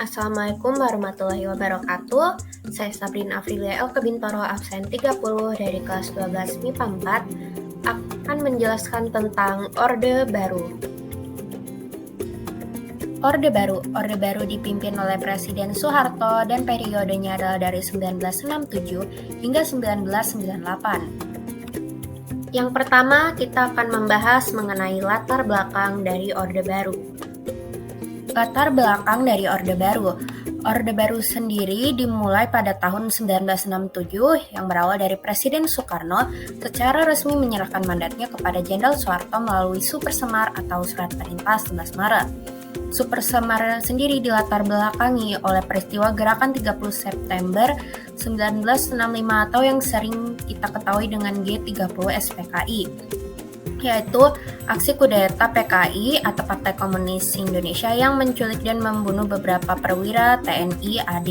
Assalamualaikum warahmatullahi wabarakatuh. Saya Sabrina Afrilia El Kebintoro, absen 30 dari kelas 12 MIPA 4, akan menjelaskan tentang Orde Baru. Orde Baru dipimpin oleh Presiden Soeharto dan periodenya adalah dari 1967 hingga 1998. Yang pertama, kita akan membahas mengenai latar belakang dari Orde Baru. Latar belakang dari Orde Baru. Orde Baru sendiri dimulai pada tahun 1967 yang berawal dari Presiden Soekarno secara resmi menyerahkan mandatnya kepada Jenderal Soeharto melalui Super Semar atau Surat Perintah 11 Maret. Super Semar sendiri dilatar belakangi oleh peristiwa Gerakan 30 September 1965 atau yang sering kita ketahui dengan G30 SPKI, yaitu aksi kudeta PKI atau Partai Komunis Indonesia yang menculik dan membunuh beberapa perwira TNI AD.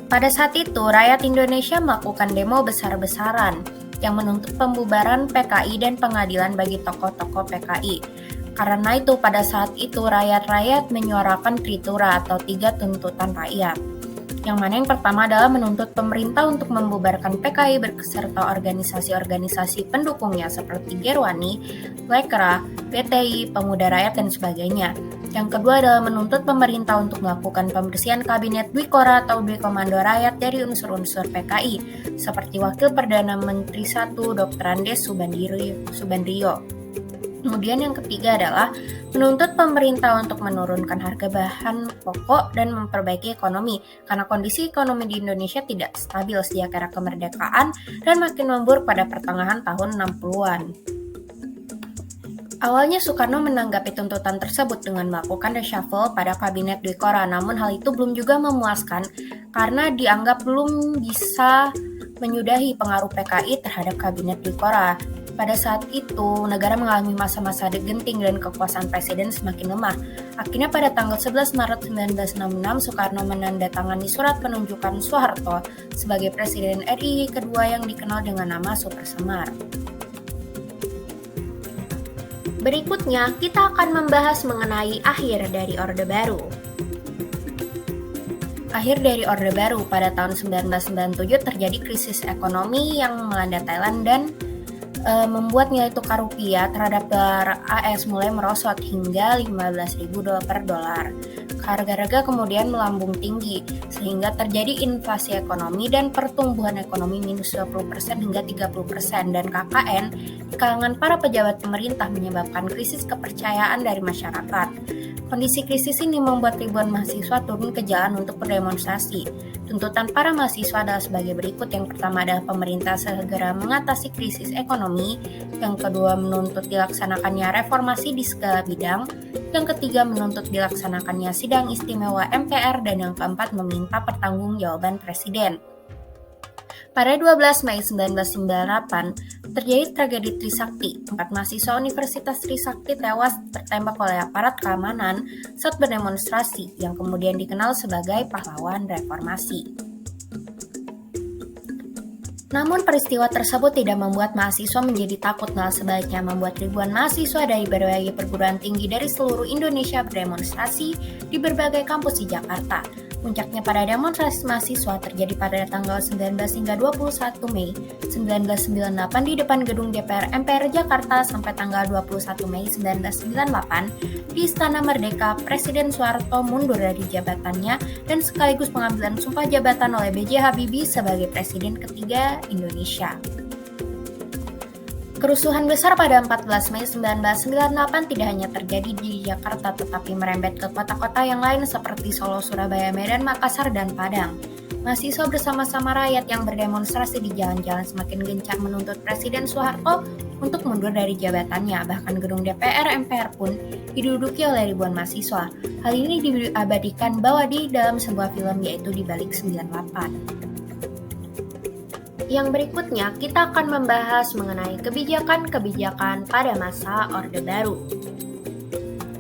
Pada saat itu, rakyat Indonesia melakukan demo besar-besaran yang menuntut pembubaran PKI dan pengadilan bagi tokoh-tokoh PKI. Karena itu, pada saat itu rakyat-rakyat menyuarakan tritura atau 3 tuntutan rakyat. Yang mana yang pertama adalah menuntut pemerintah untuk membubarkan PKI beserta organisasi-organisasi pendukungnya seperti Gerwani, Lekra, PTI, Pemuda Rakyat, dan sebagainya. Yang kedua adalah menuntut pemerintah untuk melakukan pembersihan Kabinet Dwikora atau Dwi Komando Rakyat dari unsur-unsur PKI, seperti Wakil Perdana Menteri I Dr. Andes Subandrio. Kemudian yang ketiga adalah menuntut pemerintah untuk menurunkan harga bahan pokok dan memperbaiki ekonomi, karena kondisi ekonomi di Indonesia tidak stabil sejak era kemerdekaan dan makin memburuk pada pertengahan tahun 60-an. Awalnya Soekarno menanggapi tuntutan tersebut dengan melakukan reshuffle pada Kabinet Dwikora, namun hal itu belum juga memuaskan karena dianggap belum bisa menyudahi pengaruh PKI terhadap Kabinet Dwikora. Pada saat itu, negara mengalami masa-masa genting dan kekuasaan presiden semakin lemah. Akhirnya pada tanggal 11 Maret 1966, Soekarno menandatangani surat penunjukan Soeharto sebagai Presiden RI kedua yang dikenal dengan nama Super Semar. Berikutnya, kita akan membahas mengenai akhir dari Orde Baru. Akhir dari Orde Baru pada tahun 1997 terjadi krisis ekonomi yang melanda Thailand dan membuat nilai tukar rupiah terhadap dolar AS mulai merosot hingga 15.000 dolar per dolar. Harga-harga kemudian melambung tinggi sehingga terjadi inflasi ekonomi dan pertumbuhan ekonomi minus 20% hingga 30%, dan KKN di kalangan para pejabat pemerintah menyebabkan krisis kepercayaan dari masyarakat. Kondisi krisis ini membuat ribuan mahasiswa turun ke jalan untuk berdemonstrasi. Tuntutan para mahasiswa adalah sebagai berikut. Yang pertama adalah pemerintah segera mengatasi krisis ekonomi. Yang kedua, menuntut dilaksanakannya reformasi di segala bidang. Yang ketiga, menuntut dilaksanakannya sidang istimewa MPR. Dan yang keempat, meminta pertanggungjawaban presiden. Pada 12 Mei 1998, terjadi tragedi Trisakti. 4 mahasiswa Universitas Trisakti tewas tertembak oleh aparat keamanan saat berdemonstrasi, yang kemudian dikenal sebagai pahlawan reformasi. Namun peristiwa tersebut tidak membuat mahasiswa menjadi takut, malah sebaliknya membuat ribuan mahasiswa dari berbagai perguruan tinggi dari seluruh Indonesia berdemonstrasi di berbagai kampus di Jakarta. Puncaknya pada demonstrasi mahasiswa terjadi pada tanggal 19 hingga 21 Mei 1998 di depan gedung DPR MPR Jakarta sampai tanggal 21 Mei 1998 di Istana Merdeka. Presiden Soeharto mundur dari jabatannya dan sekaligus pengambilan sumpah jabatan oleh B.J. Habibie sebagai Presiden ketiga Indonesia. Kerusuhan besar pada 14 Mei 1998 tidak hanya terjadi di Jakarta tetapi merembet ke kota-kota yang lain seperti Solo, Surabaya, Medan, Makassar, dan Padang. Mahasiswa bersama-sama rakyat yang berdemonstrasi di jalan-jalan semakin gencar menuntut Presiden Soeharto untuk mundur dari jabatannya. Bahkan gedung DPR MPR pun diduduki oleh ribuan mahasiswa. Hal ini diabadikan bahwa di dalam sebuah film, yaitu Di Balik 98. Yang berikutnya, kita akan membahas mengenai kebijakan-kebijakan pada masa Orde Baru.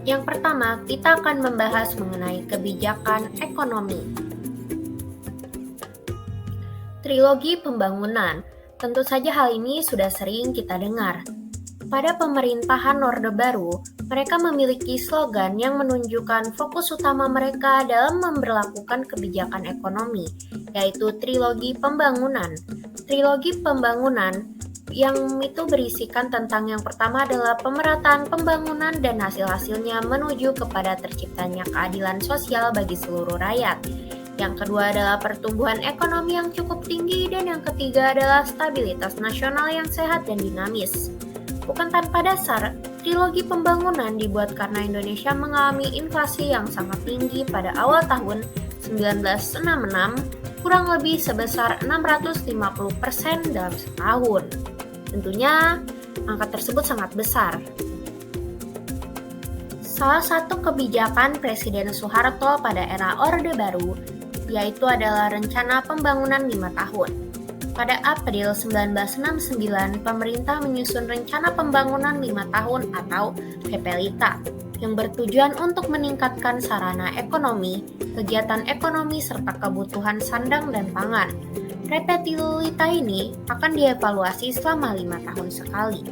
Yang pertama, kita akan membahas mengenai kebijakan ekonomi. Trilogi pembangunan. Tentu saja hal ini sudah sering kita dengar. Pada pemerintahan Orde Baru, mereka memiliki slogan yang menunjukkan fokus utama mereka dalam memberlakukan kebijakan ekonomi, yaitu Trilogi Pembangunan. Trilogi Pembangunan yang itu berisikan tentang yang pertama adalah pemerataan pembangunan dan hasil-hasilnya menuju kepada terciptanya keadilan sosial bagi seluruh rakyat. Yang kedua adalah pertumbuhan ekonomi yang cukup tinggi dan yang ketiga adalah stabilitas nasional yang sehat dan dinamis. Bukan tanpa dasar, trilogi pembangunan dibuat karena Indonesia mengalami inflasi yang sangat tinggi pada awal tahun 1966, kurang lebih sebesar 650% dalam setahun. Tentunya, angka tersebut sangat besar. Salah satu kebijakan Presiden Soeharto pada era Orde Baru yaitu adalah Rencana Pembangunan 5 tahun. Pada April 1969, pemerintah menyusun Rencana Pembangunan 5 tahun atau REPELITA yang bertujuan untuk meningkatkan sarana ekonomi, kegiatan ekonomi, serta kebutuhan sandang dan pangan. REPELITA ini akan dievaluasi selama 5 tahun sekali.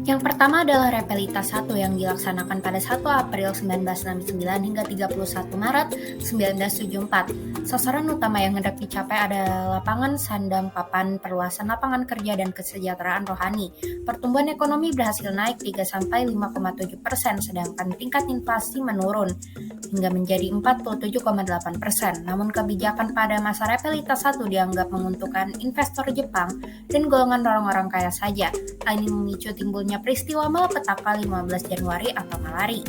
Yang pertama adalah REPELITA 1 yang dilaksanakan pada 1 April 1969 hingga 31 Maret 1974. Sasaran utama yang hendak dicapai adalah lapangan sandang papan, perluasan lapangan kerja, dan kesejahteraan rohani. Pertumbuhan ekonomi berhasil naik 3-5,7%, sedangkan tingkat inflasi menurun hingga menjadi 47,8%. Namun kebijakan pada masa REPELITA 1 dianggap menguntungkan investor Jepang dan golongan orang-orang kaya saja. Hal ini memicu timbulnya peristiwa malapetaka 15 Januari atau malari.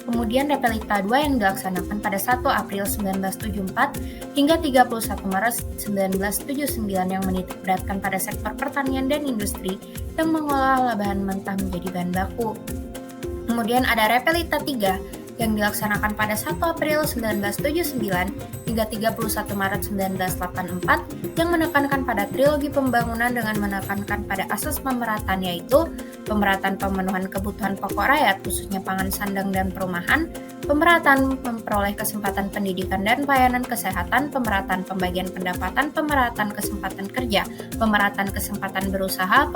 Kemudian REPELITA 2 yang dilaksanakan pada 1 April 1974 hingga 31 Maret 1979 yang menitikberatkan pada sektor pertanian dan industri yang mengolah bahan mentah menjadi bahan baku. Kemudian ada REPELITA 3 yang dilaksanakan pada 1 April 1979 hingga 31 Maret 1984 yang menekankan pada trilogi pembangunan dengan menekankan pada asas pemerataan, yaitu pemerataan pemenuhan kebutuhan pokok rakyat khususnya pangan, sandang, dan perumahan, pemerataan memperoleh kesempatan pendidikan dan pelayanan kesehatan, pemerataan pembagian pendapatan, pemerataan kesempatan kerja, pemerataan kesempatan berusaha,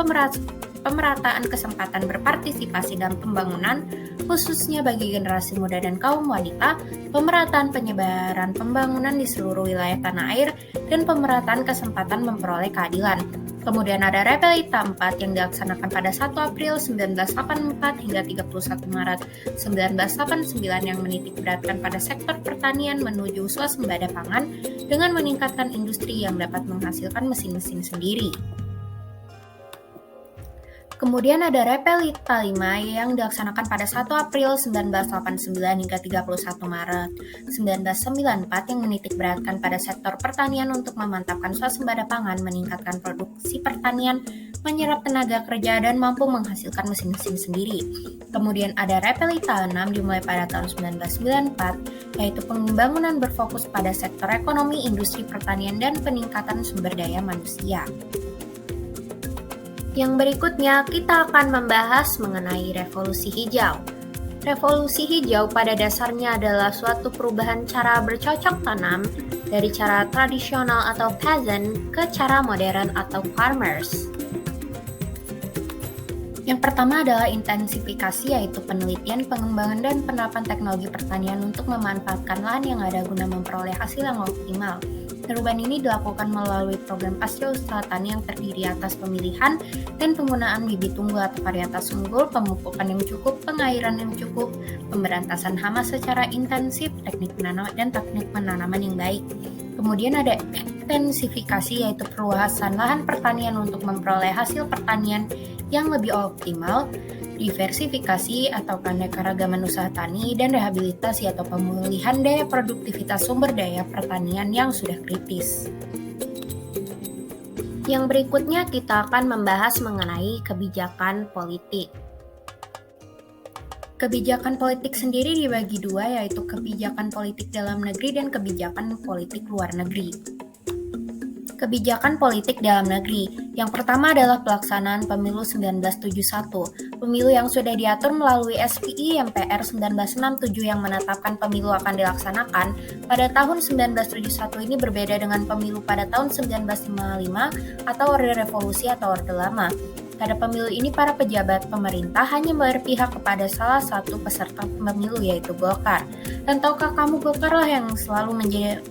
pemerataan kesempatan berpartisipasi dalam pembangunan, khususnya bagi generasi muda dan kaum wanita, pemerataan penyebaran pembangunan di seluruh wilayah tanah air, dan pemerataan kesempatan memperoleh keadilan. Kemudian ada REPELITA 4 yang dilaksanakan pada 1 April 1984 hingga 31 Maret 1989 yang menitikberatkan pada sektor pertanian menuju swasembada pangan dengan meningkatkan industri yang dapat menghasilkan mesin-mesin sendiri. Kemudian ada REPELITA 5 yang dilaksanakan pada 1 April 1989 hingga 31 Maret 1994 yang menitikberatkan pada sektor pertanian untuk memantapkan swasembada pangan, meningkatkan produksi pertanian, menyerap tenaga kerja, dan mampu menghasilkan mesin-mesin sendiri. Kemudian ada REPELITA 6 dimulai pada tahun 1994, yaitu pembangunan berfokus pada sektor ekonomi, industri pertanian, dan peningkatan sumber daya manusia. Yang berikutnya, kita akan membahas mengenai revolusi hijau. Revolusi hijau pada dasarnya adalah suatu perubahan cara bercocok tanam dari cara tradisional atau peasant ke cara modern atau farmers. Yang pertama adalah intensifikasi, yaitu penelitian, pengembangan, dan penerapan teknologi pertanian untuk memanfaatkan lahan yang ada guna memperoleh hasil yang optimal. Perubahan ini dilakukan melalui program Pasca-Usaha Tani yang terdiri atas pemilihan dan penggunaan bibit unggul atau varietas unggul, pemupukan yang cukup, pengairan yang cukup, pemberantasan hama secara intensif, teknik penanaman yang baik. Kemudian ada intensifikasi, yaitu perluasan lahan pertanian untuk memperoleh hasil pertanian yang lebih optimal, diversifikasi atau keanekaragaman usaha tani, dan rehabilitasi atau pemulihan daya produktivitas sumber daya pertanian yang sudah kritis. Yang berikutnya kita akan membahas mengenai kebijakan politik. Kebijakan politik sendiri dibagi dua, yaitu kebijakan politik dalam negeri dan kebijakan politik luar negeri. Kebijakan politik dalam negeri. Yang pertama adalah pelaksanaan pemilu 1971. Pemilu yang sudah diatur melalui SPI MPR 1967 yang menetapkan pemilu akan dilaksanakan pada tahun 1971 ini berbeda dengan pemilu pada tahun 1955 atau Orde Revolusi atau Orde Lama. Pada pemilu ini, para pejabat pemerintah hanya berpihak kepada salah satu peserta pemilu, yaitu Golkar. Dan tahukah kamu, Golkar lah yang selalu menjadi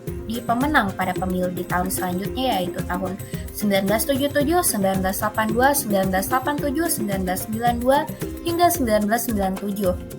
pemenang pada pemilu di tahun selanjutnya, yaitu tahun 1977, 1982, 1987, 1992, hingga 1997.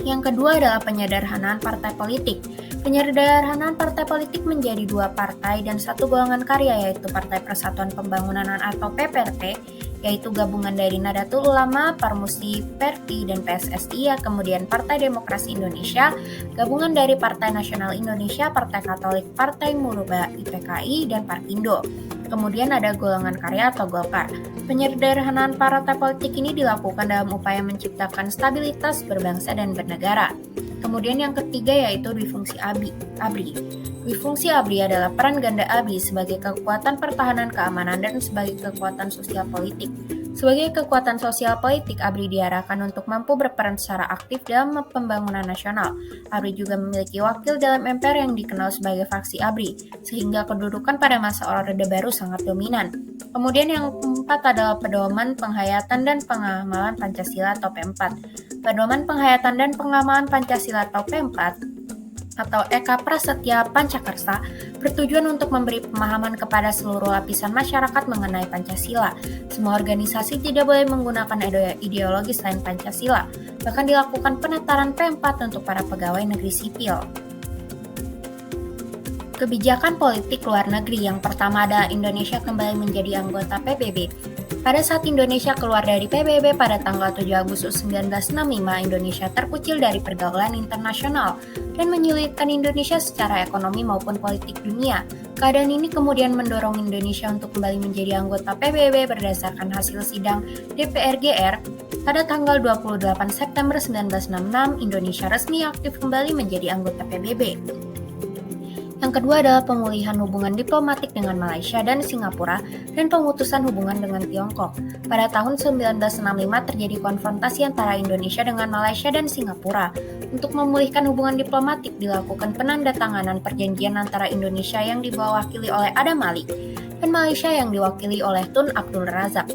Yang kedua adalah penyederhanaan partai politik. Penyederhanaan partai politik menjadi dua partai dan satu golongan karya, yaitu Partai Persatuan Pembangunan atau PPRP, yaitu gabungan dari Nahdlatul Ulama, Parmusi, Perti, dan PSSI, kemudian Partai Demokrasi Indonesia, gabungan dari Partai Nasional Indonesia, Partai Katolik, Partai Muruba, IPKI, dan Parkindo. Kemudian ada golongan karya atau Golkar. Penyederhanaan partai politik ini dilakukan dalam upaya menciptakan stabilitas berbangsa dan bernegara. Kemudian yang ketiga yaitu difungsi ABRI. Difungsi ABRI adalah peran ganda ABRI sebagai kekuatan pertahanan keamanan dan sebagai kekuatan sosial politik. Sebagai kekuatan sosial politik, ABRI diarahkan untuk mampu berperan secara aktif dalam pembangunan nasional. ABRI juga memiliki wakil dalam MPR yang dikenal sebagai faksi ABRI, sehingga kedudukan pada masa Orde Baru sangat dominan. Kemudian yang keempat adalah pedoman penghayatan dan pengamalan Pancasila atau P4. Pedoman penghayatan dan pengamalan Pancasila atau P4 atau Eka Prasetya Pancakarsa bertujuan untuk memberi pemahaman kepada seluruh lapisan masyarakat mengenai Pancasila. Semua organisasi tidak boleh menggunakan ideologi selain Pancasila. Bahkan dilakukan penetaran P4 untuk para pegawai negeri sipil. Kebijakan politik luar negeri yang pertama adalah Indonesia kembali menjadi anggota PBB. Pada saat Indonesia keluar dari PBB pada tanggal 7 Agustus 1965, Indonesia terkucil dari pergaulan internasional dan menyulitkan Indonesia secara ekonomi maupun politik dunia. Keadaan ini kemudian mendorong Indonesia untuk kembali menjadi anggota PBB berdasarkan hasil sidang DPR-GR. Pada tanggal 28 September 1966, Indonesia resmi aktif kembali menjadi anggota PBB. Yang kedua adalah pemulihan hubungan diplomatik dengan Malaysia dan Singapura dan pemutusan hubungan dengan Tiongkok. Pada tahun 1965 terjadi konfrontasi antara Indonesia dengan Malaysia dan Singapura. Untuk memulihkan hubungan diplomatik dilakukan penandatanganan perjanjian antara Indonesia yang diwakili oleh Adam Malik dan Malaysia yang diwakili oleh Tun Abdul Razak.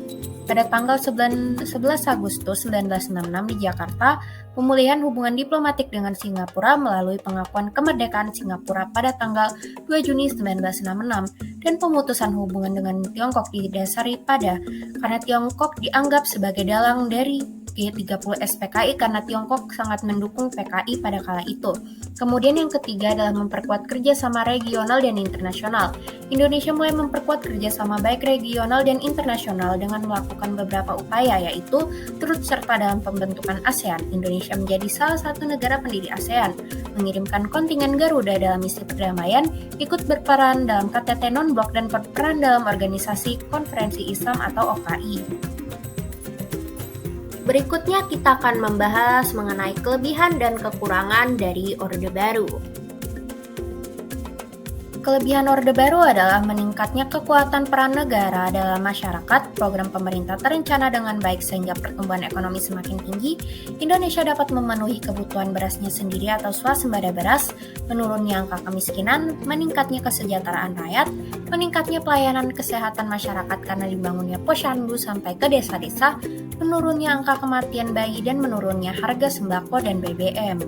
Pada tanggal 11 Agustus 1966 di Jakarta, pemulihan hubungan diplomatik dengan Singapura melalui pengakuan kemerdekaan Singapura pada tanggal 2 Juni 1966 dan pemutusan hubungan dengan Tiongkok didasari karena Tiongkok dianggap sebagai dalang dari G30 SPKI karena Tiongkok sangat mendukung PKI pada kala itu. Kemudian yang ketiga adalah memperkuat kerjasama regional dan internasional. Indonesia mulai memperkuat kerjasama baik regional dan internasional dengan melakukan beberapa upaya, yaitu turut serta dalam pembentukan ASEAN. Indonesia menjadi salah satu negara pendiri ASEAN, mengirimkan kontingen Garuda dalam misi perdamaian, ikut berperan dalam KTT non-blok dan berperan dalam organisasi Konferensi Islam atau OKI. Berikutnya kita akan membahas mengenai kelebihan dan kekurangan dari Orde Baru. Kelebihan Orde Baru adalah meningkatnya kekuatan peran negara dalam masyarakat, program pemerintah terencana dengan baik sehingga pertumbuhan ekonomi semakin tinggi, Indonesia dapat memenuhi kebutuhan berasnya sendiri atau swasembada beras, menurunnya angka kemiskinan, meningkatnya kesejahteraan rakyat, meningkatnya pelayanan kesehatan masyarakat karena dibangunnya posyandu sampai ke desa-desa, menurunnya angka kematian bayi dan menurunnya harga sembako dan BBM.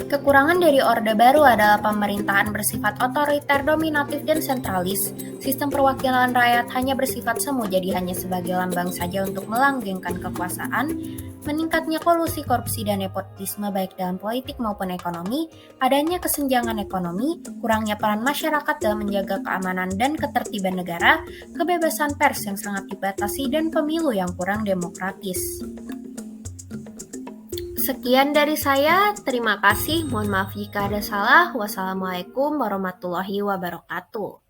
Kekurangan dari Orde Baru adalah pemerintahan bersifat otoriter, dominatif, dan sentralis. Sistem perwakilan rakyat hanya bersifat semu, jadi hanya sebagai lambang saja untuk melanggengkan kekuasaan. Meningkatnya kolusi, korupsi, dan nepotisme baik dalam politik maupun ekonomi, adanya kesenjangan ekonomi, kurangnya peran masyarakat dalam menjaga keamanan dan ketertiban negara, kebebasan pers yang sangat dibatasi, dan pemilu yang kurang demokratis. Sekian dari saya, terima kasih. Mohon maaf jika ada salah. Wassalamualaikum warahmatullahi wabarakatuh.